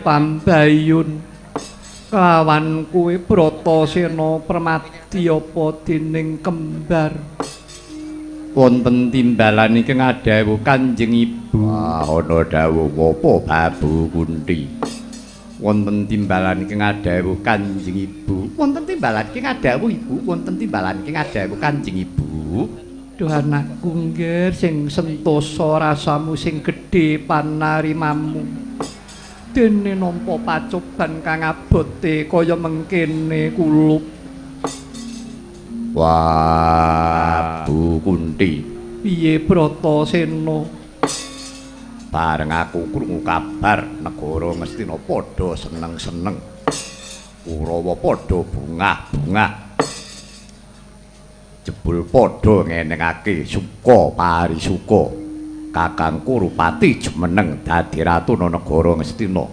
Pambayun kelawan kuwi Bratasena Permati apa dening kembar wonten timbalan iki ngadhawuh Kanjeng Ibu. Ana dawuh apa Babu Kunti? Wonten timbalan iki ngadhawuh Kanjeng Ibu. Wonten timbalan iki ngadhawuh Ibu, wonten timbalan iki ngadhawuh Kanjeng Ibu. Duh anakku nggih sing sentosa rasamu sing gedhe panarimamu. Dene nampa pacoban kang abote kaya mengkene kulup. Wah, Bu Kunti. Piye Bratasena? Bareng aku krungu kabar negara Ngastina padha seneng-seneng. Kurawa padha bungah-bungah. Jebul padha ngenengake suka parisuka. Kakang Kurupati jumeneng dadi ratu negara Ngastina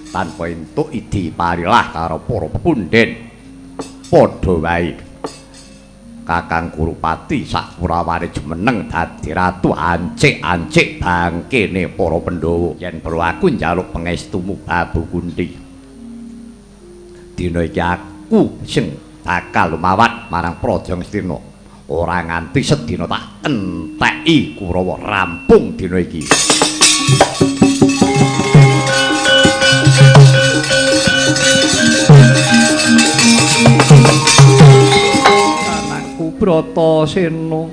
tanpa entuk idi parilah karo para pepundhen. Padha wae Kakang Kurupati sakpuraware jumeneng dadi ratu ancik-ancik bangkene para Pandhawa. Yen perlu aku njaluk pangestumu Babu Kunti. Dina iki aku sing bakal lumawat marang Praja Ngastina. Ora nganti sedina tak enteki Kurawa rampung dina iki. Anakku Bratasena,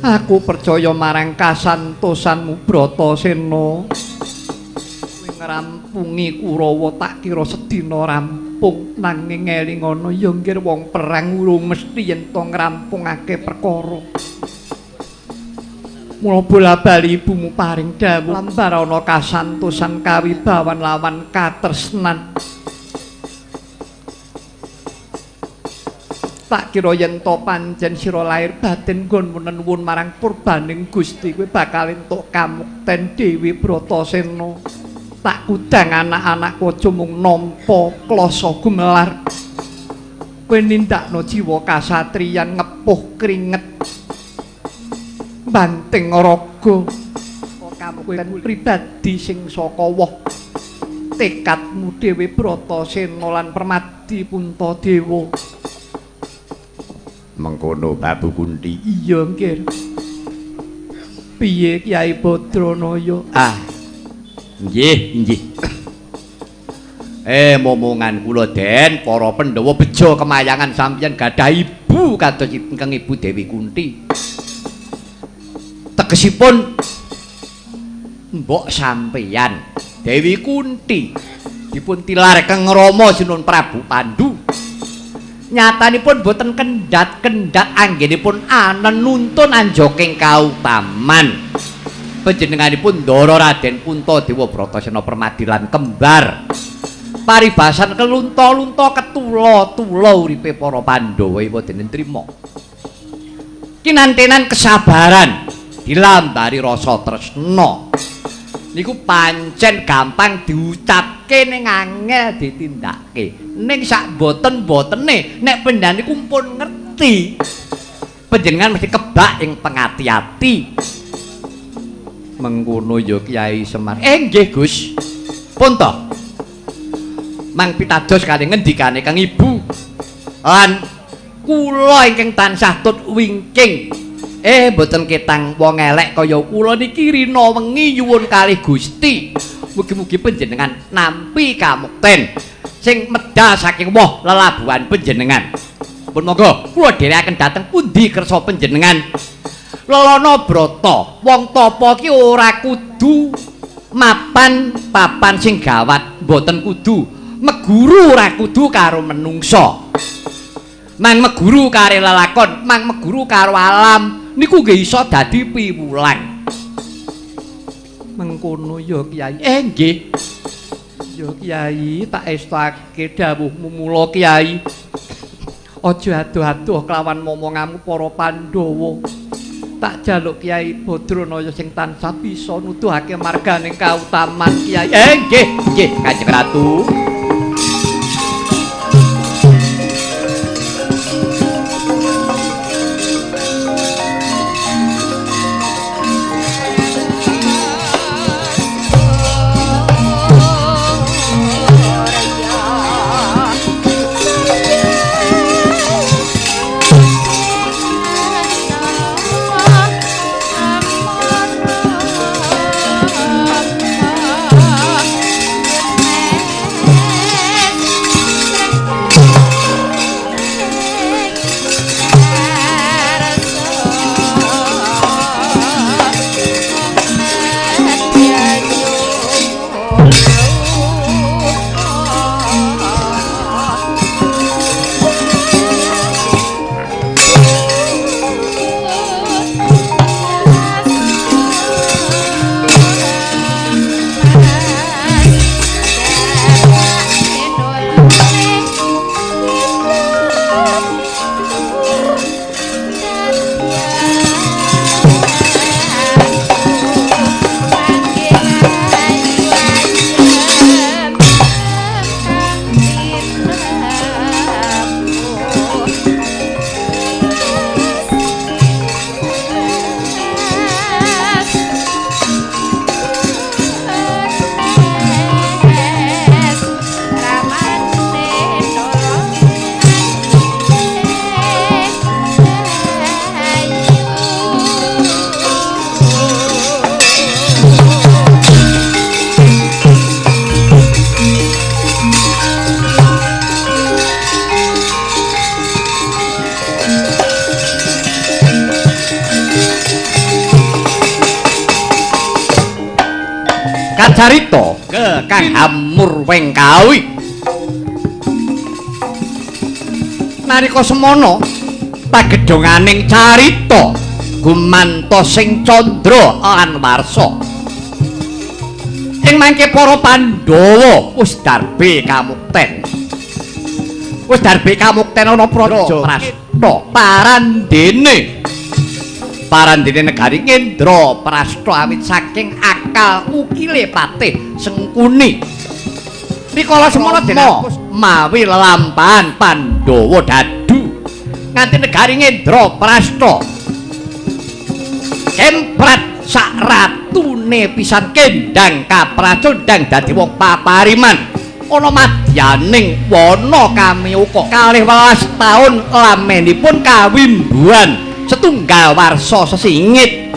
aku percaya marang kasantosanmu Bratasena. Kowe ngrampungi Kurawa tak kira sedina rampung. Nanging eling ana ya nggih wong perang urung mesti yen to ngrampungake perkara. Mula bola-bali ibumu paring dawuh lambar ana kasantosan kawibawan lawan katresnan. Tak kira yen to pancen sira lair batin nggon nuwun marang purbaning Gusti kowe bakal entuk kamukten Dewi Bratasena. Tak kudang anak-anakku aja mung nampa klasa gumelar. Kowe nindakno jiwa kasatriyan ngepuh kringet. Banting raga. Kamukten pribadi sing saka woh. Tekadmu dhewe Bratasena lan Permadi Puntadewa. Mengkono Babu Kunti. Iya nggih. Piye Kyai Badranaya? Nggih, nggih. Momongan kula Den, para Pandhawa beja kemayangan sampeyan gadah ibu kados ingkang Ibu Dewi Kunti. Tegesipun mbok sampeyan Dewi Kunti dipun tilar Kang Rama Sinun Prabu Pandhu. Nyatanipun boten kendhat-kendhat anggenipun anen nuntun anjoking kautaman. Panjenenganipun ndara Raden Puntadewa Bratasena Permadilan kembar. Paribasan kelunta-lunta ketula-tula uripe para Pandhawa iwa denen trima. Kinantenan kesabaran dilambari rasa tresna. Niku pancen gampang diucapke ning angel ditindakake. Ning sak boten-botene nek pendhan niku pun ngerti. Panjenengan mesti kebak ing pengati-ati. Mengkono ya Kyai Semar. Nggih, Gus. Pun to. Mang pitados kali ngendikane Kang Ibu. Lan kula ingkang tansah tut wingking. Mboten ketang wong elek kaya kula niki rina wengi nyuwun kalih Gusti. Mugi-mugi panjenengan nampi kamukten sing medal saking woh lelabuhan panjenengan. Pun monggo kula dherekaken dhateng pundi kersa panjenengan. Lelana Brata, wong tapa ki ora kudu mapan papan sing gawat, mboten kudu meguru ora kudu karo menungsa. Mang meguru karo lelakon, mang meguru karo alam. Niku nggih iso dadi piwulang. Mengkono ya Kyai. Nggih. Ya Kyai, tak estake dawuhmu mula Kyai. Aja adoh-adoh kelawan momonganmu para Pandhawa. Tak jaluk Kyai Badranaya sing tansah bisa nuduhake marganing kautaman Kyai. Nggih, nggih Kanjeng Ratu. Kacarita ke Kang Hamur Wengkawi. Nalika semana pagedhonganing carita gumantos sing candra lan warsa. Ing mangke para Pandhawa wis darbe kamukten. Wis darbe kamukten ana praja Prasta parandene. Parandene negari Ngendra Prasta awit saking akal ukile Patih Sengkuni. Rikala semana dinapus mawi lelampahan Pandhawa dadu nganti negari Ngendra Prasta kemprat sak ratune pisan kendang kapracondang dadi wong papariman. Ana madyaning wana kamiyuka 12 taun lamenipun kawimbuhan setunggal warsa sesingit.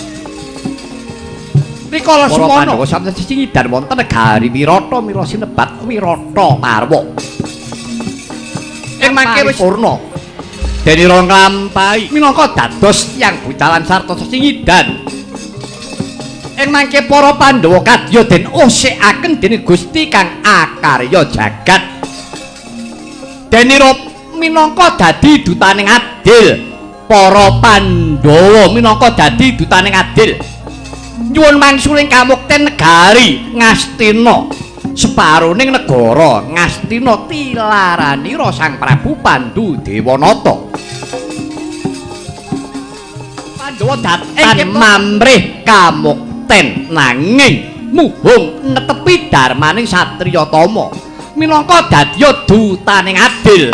Rikala semana Pandhawa sami sesingidan wonten negari Wirata mira sinebat Wirata Parwa. Ing mangke wis purna dene rong lampahi minangka dados tiyang bucalan sarta sesingidan. Ing mangke para Pandhawa kadya den osekaken dening Gusti kang akarya jagat. Denira minangka dadi dutaning adil. Para Pandhawa minangka dadi dutaning adil. Nyuwun mangsuling kamukten negari Ngastina. Separoning negara Ngastina tilaranira Sang Prabu Pandhu Dewanata. Pandhawa datan mamrih kamukten nanging muhung netepi darmaning satriya tama minangka dadya dutaning adil.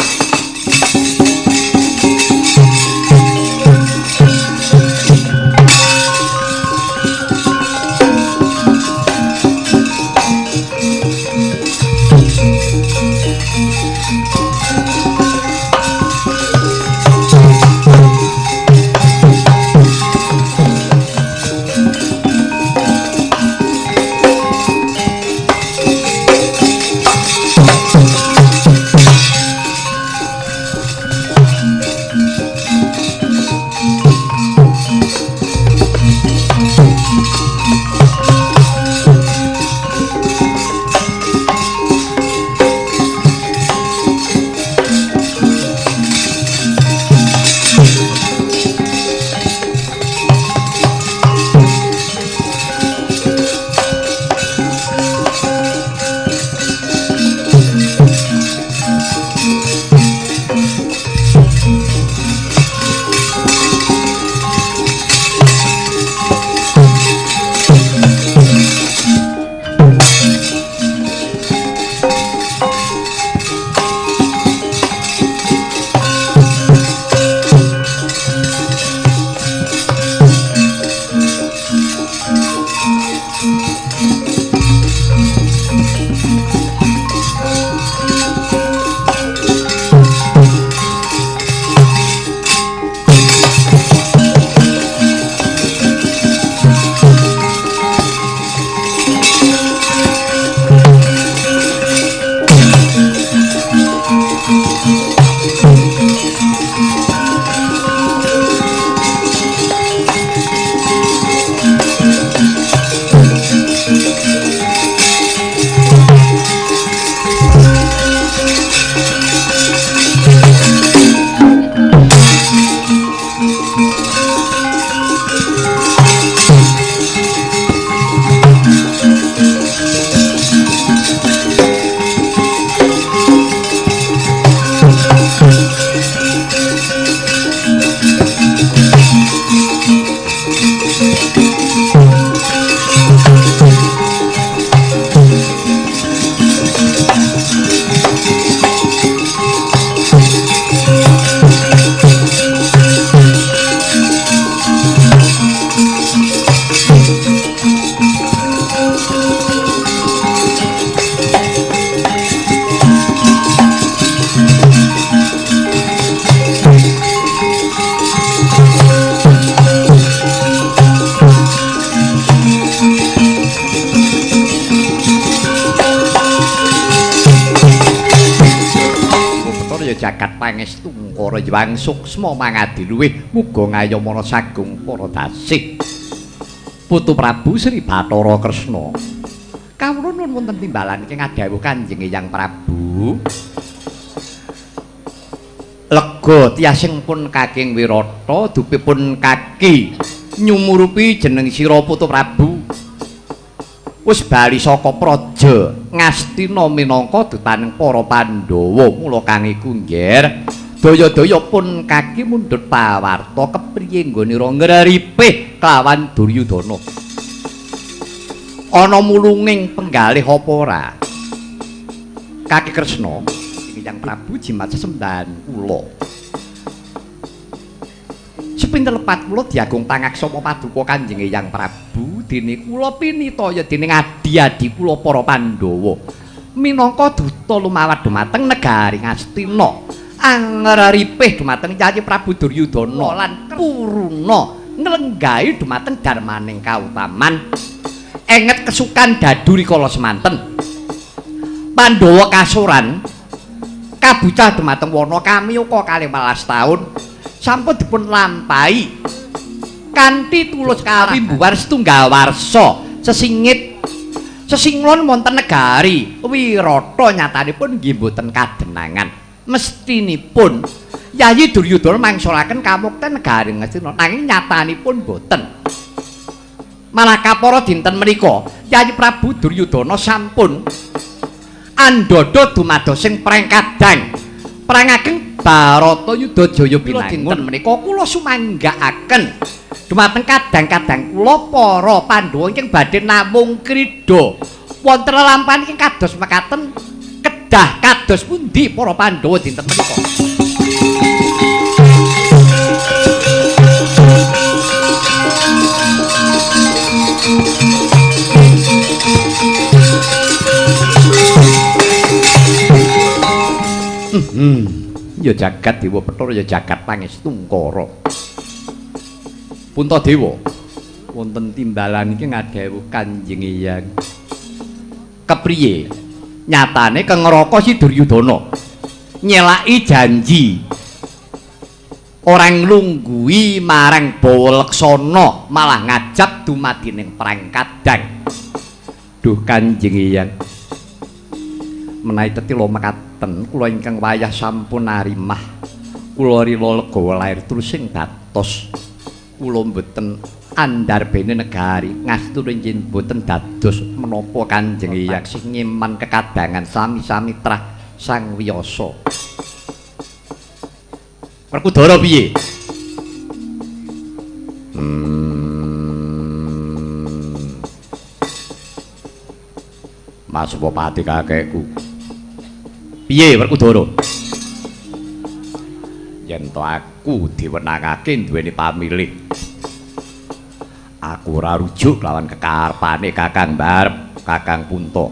jagat pangestu ngkara Hyang Suksma mangadi luwih muga ngayomana sagung para dasih. Putu Prabu Sri Bathara Kresna. Kawula nuwun wonten timbalan ingkang adhawuh Kanjeng Hyang Prabu. Lega tiyasing pun Kakeng Wirata dupipun kaki nyumurupi jeneng sira Putu Prabu. Wis bali saka praja Ngastina minangka dutaning para Pandhawa mula kang iku ngger daya-daya pun kaki mundhut pawarta kepriye nggonira ngraripih kelawan Duryudana. Ana mulunging penggalih apa ora? Kaki Kresna Hyang Prabu jimat sesembahan kula. Sepinten lepat kula diagung pangaksama paduka Kanjeng Hyang Prabu dene kula pinitaya dening adi-adi kula para Pandhawa minangka duta lumawat dumateng negari Ngastina angraripih dumateng Yayi Prabu Duryudana lan puruna nglenggahi dumateng darmaning kautaman enget kesukan daduri kala semanten Pandhawa kasuran kabucah dumateng wana kamiyaka 12 taun sampun dipun lampahi kanthi tulus kawimbuhan setunggal warsa sesingulun wonten negari Wirata nyatanipun nggih boten kadenangan mestinipun Yayi Duryudana mangsulaken kamukten negari Ngastina nanging nyatanipun boten malah kapara dinten menika Yayi Prabu Duryudana sampun andhadha dumados ing perang kadang perang ageng Barata Yudha Jaya pinangun menika kula sumanggaaken dumateng kadang-kadang kula para Pandhawa ingkang badhe namung krida wonten lelampahan ingkang kados mekaten kedah kados pundi para Pandhawa dinten menika. Ya jagat Dewa Bathara ya jagat Pangestungkara. Puntadewa wonten timbalan iki ngadhawuh Kanjeng Hyang. Kepriye nyatane Kang Raka si Duryudana nyelaki janji orang nglungguhi marang Bawaleksana malah ngajak dumadi ning perang kadang. Duh Kanjeng Hyang menawi tetila mekaten kula ingkang wayah sampun narimah kula rila legawa lair terus sing dados kula mboten andarbene negari ngastuna njen mboten dados menapa Kanjeng Hyang sing ngeman kekadangan sami-sami trah Sang Wiyasa. Werkudara piye? Mas Bupati kakekku. Piye Werkudara? Yen to aku diwenangake duweni pamilih. Aku ora rujuk lawan kekarepane Kakang Barep, Kakang Punta.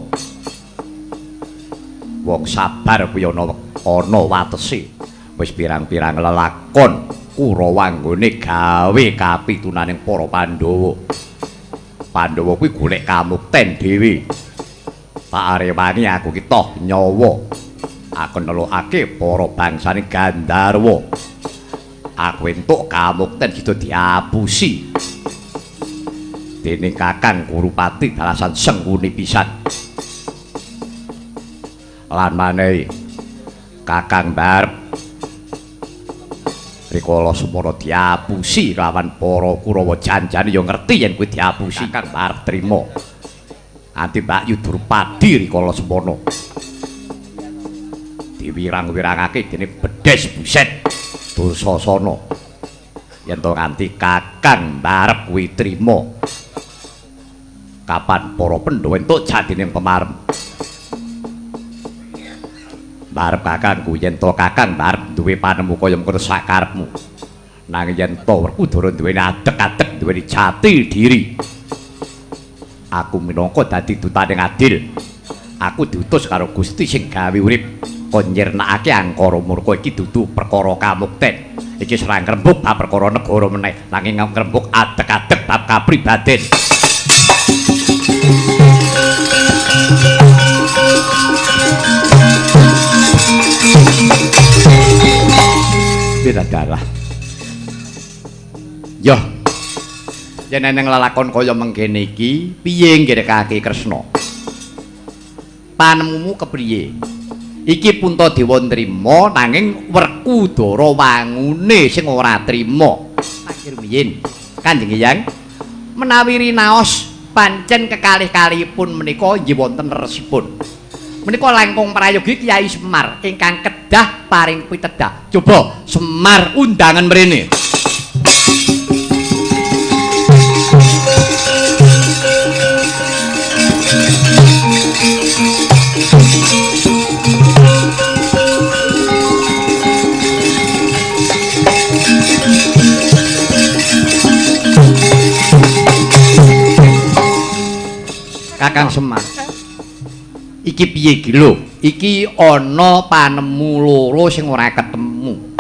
Wong sabar kuwi ana watese. Wis pirang-pirang lelakon Kurawanggone gawe kapitunaning para Pandhawa. Pandhawa kuwi golek kamukten dhewe. Tak arewangi aku ki toh nyawa. Aku nelukake para bangsane Gandharwa. Aku entuk kamukten sida diapusi. Dene Kakang Kurupati dalasan sengkuni pisan. Lan maneh Kakang Barep rikala semono diapusi lawan para Kurawa janjane ya ngerti yen kuwi diapusi. Kakang Barep trima. Anti Mbak Yudurpadi rikala semono diwirang-wirangake dene Bedhes Buset Dursasana. Yen to nganti Kakang Barep kuwi trima kapan para Pandhawa entuk jadining pemarem. Barep kakangku yen to Kakang Barep duwe panemu kaya mengkono sakarepmu. Nanging yen to Werkudara duweni adeg-adeg duweni jati diri. Aku minangka dadi dutaning adil. Aku diutus karo Gusti sing gawe urip kon nyirnakake angkara murka iki dudu perkara kamukten. Iki serang ngrembug bab perkara negara meneh, nanging ngrembug adeg-adeg bab kapribaden. Bidadara. Yo. Yen eneng lelakon kaya mengkene iki, piye nggerekake Kresna? Panemumu kepriye? Iki Puntadewa nrima nanging Werkudara wangune sing ora trima. Akhir biyen Kanjeng Hyang menawi rinaos pancen kekalih-kalihipun menika nggih wonten resipun. Menika langkung prayogi Kyai Semar ingkang kedah paring pitedah. Coba Semar undangan mrene. Kakang Semar. Iki piye iki lho? Iki ana panemu loro sing ora ketemu.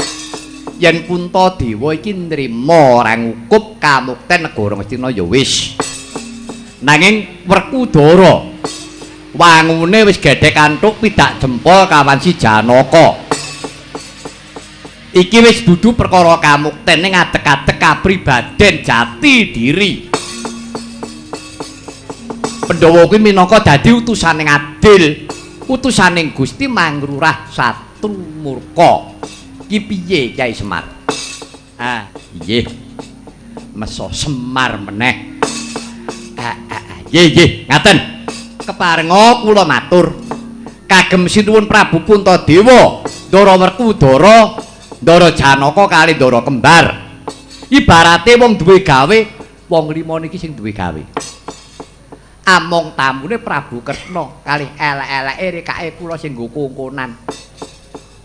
Yen Puntadewa iki nrima ora ngukup kamukten negara Ngastina ya wis. Nanging Werkudara wangune wis gedhe kanthuk pidak jempol kawan si Janaka. Iki wis dudu perkara kamukten ning adek-adek kapribaden jati diri. Pandhawa kuwi minangka dadi utusaning adil, utusaning Gusti Mangrurah Satrumurka. Ki piye Kyai Semar? Ah, nggih. Meso Semar meneh. Nggih, ngaten. Keparenga kula matur. Kagem sinuwun Prabu Puntadewa, Ndara Werkudara, Ndara Janaka kali Ndara Kembar. Ibarate wong duwe gawe, wong lima niki sing duwe gawe. Among tamune Prabu Kresna kalih elek-eleke rekake kula sing nggo kongkonan.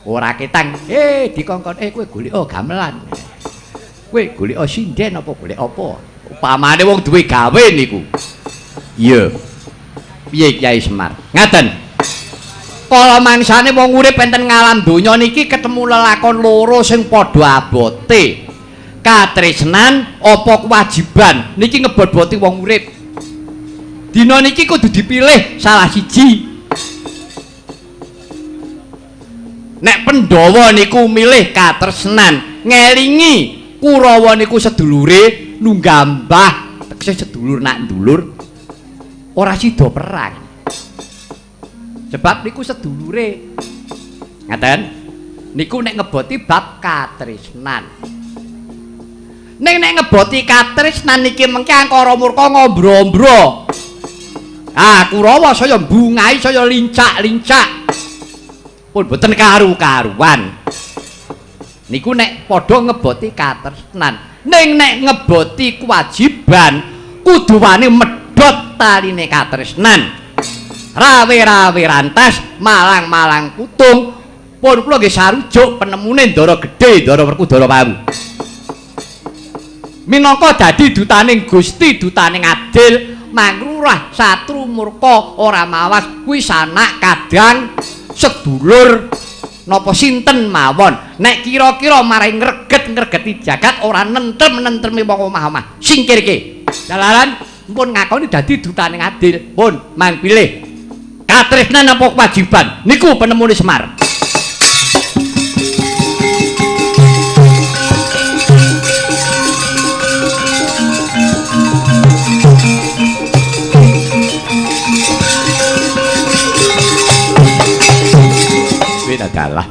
Ora ketang, dikongkon kowe golek gamelan. Kowe golek sinden apa golek apa? Upamane wong duwe gawe niku. Iya. Piye Kyai Semar? Ngaten. Kala mangsane wong urip enten ngalam donya niki ketemu lelakon loro sing padha abote. Katresnan apa kewajiban niki ngebot-boti wong urip. Dina niki kudu dipilih salah siji. Nek Pandhawa niku milih katresnan, ngelingi Kurawa niku sedulure nunggambah, tegese sedulur nak ndulur ora sida perang. Sebab niku sedulure. Ngaten? Niku nek ngeboti bab katresnan. Nek ngeboti katresnan niki mengke angkara murka ngombro-ombro. Ah, Kurawa saya bungai, saya lincak-lincak. Pun boten karu-karuan. Niku nek padha ngeboti katresnan. Ning nek ngeboti kewajiban kudu wani medhot taline katresnan. Rawe-rawe rantas, malang-malang kutung. Pun kula nggih sarujuk penemune Ndara Gedhe, Ndara Werkudara wau. Minangka dadi dutaning Gusti, dutaning adil, Mangrurah Satrumurka ora mawas kuwi sanak kadang sedulur napa sinten mawon. Nek kira-kira maring ngreget-ngregeti jagat ora nentrem-nentremi wong omah-omah. Singkirke. Jalaran pun ngakoni dadi dutaning adil. Pun mang pilih. Katresnan apa kewajiban? Niku penemune Semar. Adalah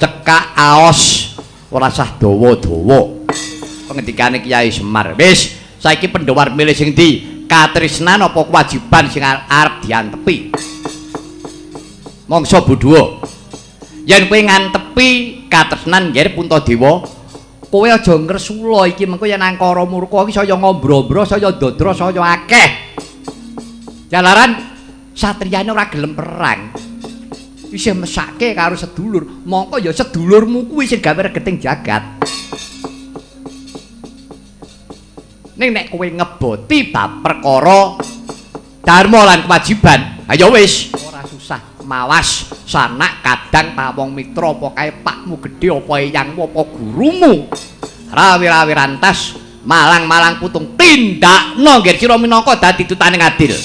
cekak aos ora sah dawa-dawa pengendikane Kyai Semar. Wis saiki Pandhawa milih sing ndi? Katresnan apa kewajiban sing arep diantepi? Mongso Budhuwa, yen kowe ngantepi katresnan nggih Puntadewa, kowe aja ngresula iki mengko yen angkara murka iki saya ngombro-ombro, saya ndodro, saya akeh. Jalaran satriyane ora gelem perang. Isih mesake karo sedulur, mongko ya sedulurmu kuwi sing gawe regeting jagat. Ning nek kowe ngeboti bab perkara dharma lan kewajiban, ayo wis ora susah mawas sanak kadang pawong mitra apa kae pakmu gedhe apa eyangmu apa gurumu. Rawi-rawi rantas, malang-malang putung tindakno nggih sira minangka dadi dutaning adil.